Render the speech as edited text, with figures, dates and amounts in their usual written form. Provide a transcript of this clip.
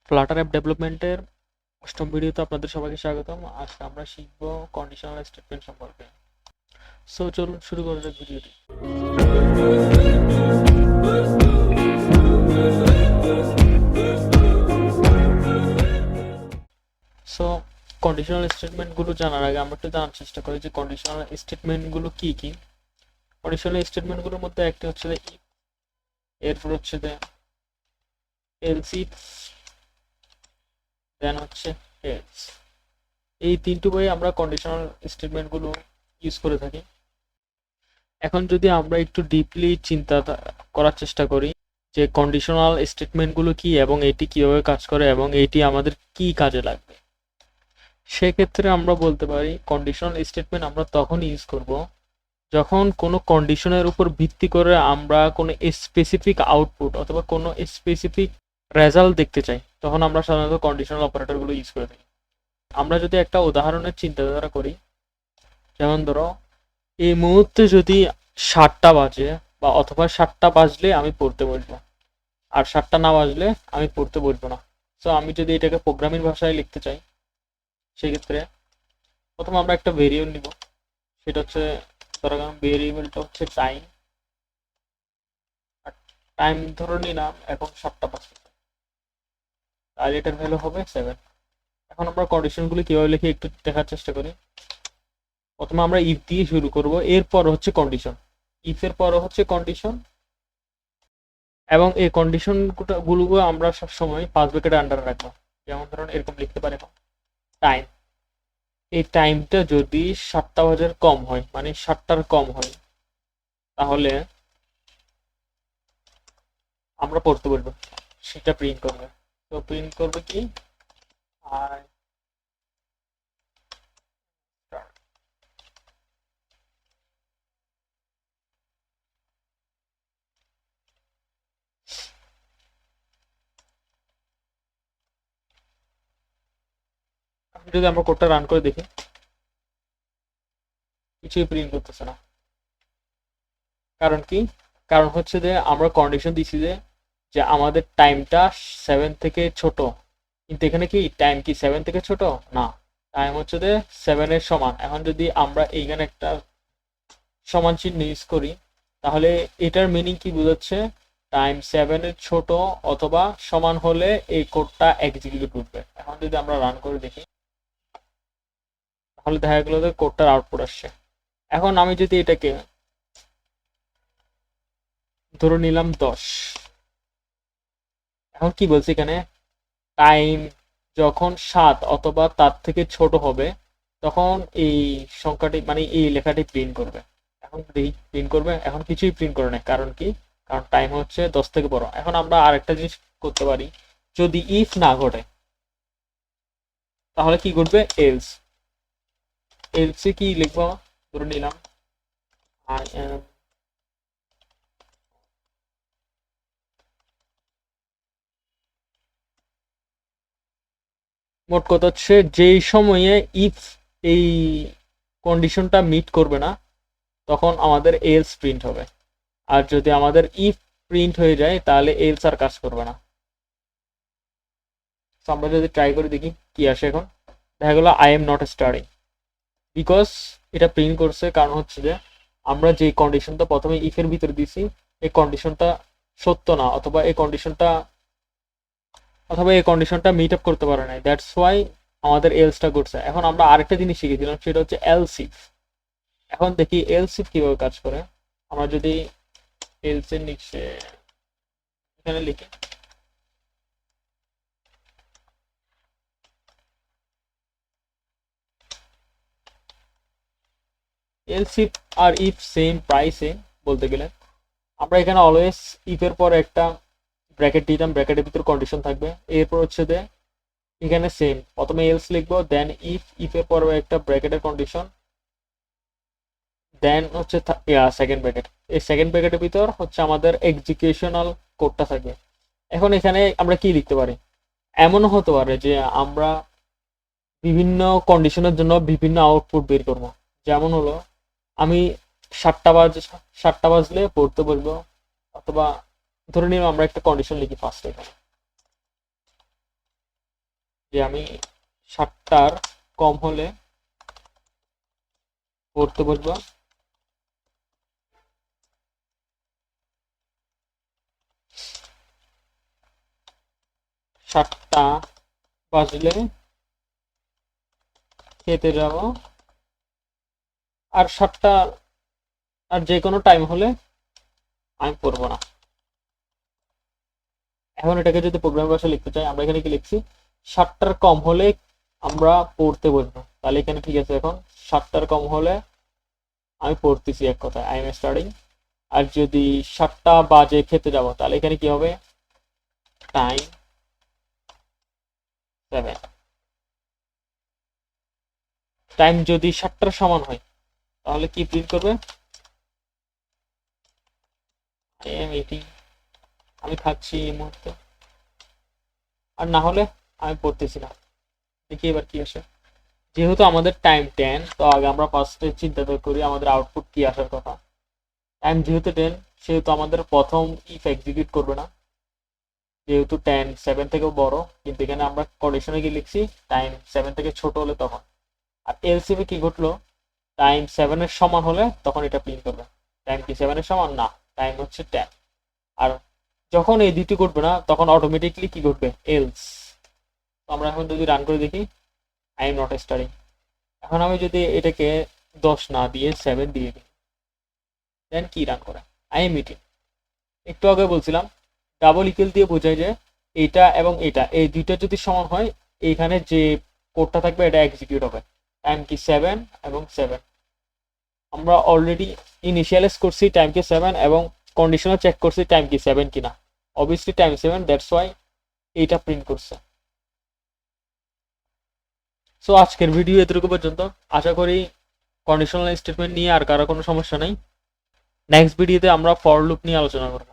Flutter app ডেভেলপমেন্টের অষ্টম ভিডিওতে আপনাদের সবাইকে স্বাগতম। আজকে আমরা শিখব কন্ডিশনাল স্টেটমেন্ট সম্পর্কে। সো চলুন শুরু করা যাক ভিডিওটি। সো কন্ডিশনাল স্টেটমেন্টগুলো জানার আগে আমরা একটু জানার চেষ্টা করি যে কন্ডিশনাল স্টেটমেন্টগুলো কি কি। কন্ডিশনাল স্টেটমেন্টগুলোর মধ্যে একটি হচ্ছে ইফ, এরপর হচ্ছে এলস ইফ, দেন হচ্ছে এলস। এই তিনটি বই আমরা কন্ডিশনাল স্টেটমেন্টগুলো ইউজ করে থাকি। এখন যদি আমরা একটু ডিপলি চিন্তা করার চেষ্টা করি যে কন্ডিশনাল স্টেটমেন্টগুলো কি এবং এটি কিভাবে কাজ করে এবং এটি আমাদের কি কাজে লাগবে, সেক্ষেত্রে আমরা বলতে পারি কন্ডিশনাল স্টেটমেন্ট আমরা তখন ইউজ করব যখন কোনো কন্ডিশনের উপর ভিত্তি করে আমরা কোনো স্পেসিফিক আউটপুট অথবা কোনো স্পেসিফিক রেজাল্ট দেখতে চাই, তখন আমরা সাধারণত কন্ডিশনাল অপারেটরগুলো ইউজ করে থাকি। আমরা যদি একটা উদাহরণের চিন্তাধারা করি, যেমন ধরো এই মুহূর্তে যদি 7টা বাজে বা অথবা 7টা বাজলে আমি পড়তে বসবো, আর 7টা না বাজলে আমি পড়তে বসবো না। সো আমি যদি এটাকে প্রোগ্রামিং ভাষায় লিখতে চাই, সেক্ষেত্রে প্রথমে আমরা একটা ভেরিয়েবল নিব, সেটা হচ্ছে ধরো ভেরিয়েবলটা হচ্ছে টাইম। আর টাইম ধরে নিলাম এখন 7টা 5, আর এটার ভ্যালু হবে 7। এখন আমরা কন্ডিশনগুলো কিভাবে লিখে একটু দেখার চেষ্টা করি। প্রথমে আমরা ইফ দিয়ে শুরু করব, এরপর হচ্ছে কন্ডিশন, ইফের পর হচ্ছে কন্ডিশন, এবং এই কন্ডিশন গুলো আমরা সবসময় পাঁচ ব্র্যাকেটের আন্ডারে রাখবো। যেমন ধরুন এরকম লিখতে পারি টাইম, এই টাইমটা যদি 7টা বাজার কম হয়, মানে 7টার কম হয়, তাহলে আমরা পড়তে বলবো, সেটা প্রিন্ট করবে। তো প্রিন্ট করবে কি, আর যদি আমরা কোডটা রান করে দেখি, কিছুই প্রিন্ট করতেছে না। কারণ কি? কারণ হচ্ছে যে আমরা কন্ডিশন দিছি যে আমাদের টাইমটা 7 থেকে ছোট, কিন্তু এখানে কি টাইম কি 7 থেকে ছোট না, টাইম হচ্ছে যে 7-এর সমান। এখন যদি আমরা এইখানে একটা সমান চিহ্ন ইউজ করি, তাহলে এটার মিনিং কি বোঝাচ্ছে, টাইম 7-এর ছোট অথবা সমান হলে এই কোডটা এক্সিকিউট করবে। এখন যদি আমরা রান করে দেখি, তাহলে দেখা গেল যে কোডটার আউটপুট আসছে। এখন আমি যদি এটাকে ধরে নিলাম 10, এখন কি বলছি এখানে, টাইম যখন 7 অথবা তার থেকে ছোট হবে, তখন এই সংখ্যাটি মানে এই লেখাটি প্রিন্ট করবে। এখন প্রিন্ট করবে, এখন কিছুই প্রিন্ট করে না। কারণ কি? কারণ টাইম হচ্ছে 10 থেকে বড়। এখন আমরা আরেকটা জিনিস করতে পারি, যদি ইফ না ঘটে তাহলে কি ঘটবে, এলস। এলসে কি লিখবো, ধরে নিলাম আই এম, মোট কথা হচ্ছে যেই সময়ে ইফ এই কন্ডিশনটা মিট করবে না, তখন আমাদের এলস প্রিন্ট হবে। আর যদি আমাদের ইফ প্রিন্ট হয়ে যায়, তাহলে এলস আর কাজ করবে না। তো আমরা যদি ট্রাই করে দেখি কি আসে, এখন দেখা গেলো I am not studying, because এটা প্রিন্ট করছে। কারণ হচ্ছে যে আমরা যে কন্ডিশনটা প্রথমে ইফের ভিতরে দিছি, এই কন্ডিশনটা সত্য না, অথবা এই কন্ডিশনটা মিট আপ করতে পারে নাই, দ্যাটস ওয়াই আমাদের এলসটা করছে। এখন আমরা আরেকটা জিনিস শিখেছিলাম, সেটা হচ্ছে এলস ইফ। এখন দেখি এলস ইফ কিভাবে কাজ করে। আমরা যদি এলস এর নিচে এখানে লিখি এলস ইফ আর ইফ সেম প্রাইসে, বলতে গেলে আমরা এখানে অলওয়েজ ইফের পর একটা ব্র্যাকেট দিতাম, ব্র্যাকেটের ভিতর কন্ডিশন থাকবে। এরপর হচ্ছে যে এখানে সেম, প্রথমে এলস লিখবো, দেন ইফ, ইফের পর একটা ব্র্যাকেটের কন্ডিশন, দেন হচ্ছে সেকেন্ড ব্র্যাকেট। এই সেকেন্ড ব্র্যাকেটের ভিতর হচ্ছে আমাদের এক্সিকিউশনাল কোডটা থাকবে। এখন এখানে আমরা কি লিখতে পারি, এমনও হতে পারে যে আমরা বিভিন্ন কন্ডিশনের জন্য বিভিন্ন আউটপুট বের করবো। যেমন হলো আমি 7টা বাজলে পড়তে বলবো, অথবা ধরে নিলাম আমরা একটা কন্ডিশন লিখি ফার্স্টে, যে আমি 7টার কম হলে পড়তে বসবো, 7টা বাজলে খেতে যাব, আর 7টা আর যে কোনো টাইম হলে আমি পড়বো না। এখন এটাকে যদি প্রোগ্রাম ভাষা লিখতে চাই, আমরা এখানে কি লিখছি, 7টার কম হলে আমরা পড়তে বসবো, তাহলে এখানে ঠিক আছে। এখন 7টার কম হলে আমি পড়তেছি, এক কথায় আই এম স্টাডিং। আর যদি 7টা বাজে খেতে যাব, তাহলে এখানে কি হবে, টাইম 7। টাইম যদি 7টার সমান হয় তাহলে কি প্রিন্ট করবে, আই এম ইটিং, আমি খাচ্ছি এই মুহূর্তে। আর না হলে আমি পড়তেছি না। দেখি এবার কি আসে। যেহেতু আমাদের টাইম 10, তো আগে আমরা ফার্স্টে চিন্তা করি আমাদের আউটপুট কি আসার কথা। টাইম যেহেতু 10, সেহেতু আমাদের প্রথম ইফ এক্সিকিউট করবে না, যেহেতু 10 7 থেকেও বড়। কিন্তু এখানে আমরা কন্ডিশনে কি লিখছি, টাইম 7 থেকে ছোট হলে তখন। আর এলসিএম কি ঘটলো, টাইম 7 এর সমান হলে তখন এটা প্রিন্ট করবে। টাইম কি 7 এর সমান না, টাইম হচ্ছে 10। আর যখন এই দুটি ঘটবে না, তখন অটোমেটিকলি কি ঘটবে, এলস। তো আমরা এখন যদি রান করে দেখি, আই এম নট স্টাডিং। এখন আমি যদি এটাকে 10 না দিয়ে 7 দিয়ে দিই, দেন কি রান করে, আই এম ইটিং। একটু আগে বলছিলাম ডাবল ইকুয়াল দিয়ে বোঝায় যে এইটা এবং এটা, এই দুইটা যদি সমান হয়, এইখানে যে কোডটা থাকবে এটা এক্সিকিউট হবে। টাইম কি 7 এবং 7। আমরা অলরেডি ইনিশিয়ালাইজ করছি টাইমকে 7 এবং কন্ডিশনাল চেক করছি টাইম কি 7 কিনা। অবভিয়াসলি টাইম 7, দ্যাটস ওয়াই এইটা প্রিন্ট করছে। সো আজকের ভিডিও এতটুকু পর্যন্ত। আশা করি কন্ডিশনাল স্টেটমেন্ট নিয়ে আর কারো কোনো সমস্যা নেই। নেক্সট ভিডিওতে আমরা ফর লুপ নিয়ে আলোচনা করব।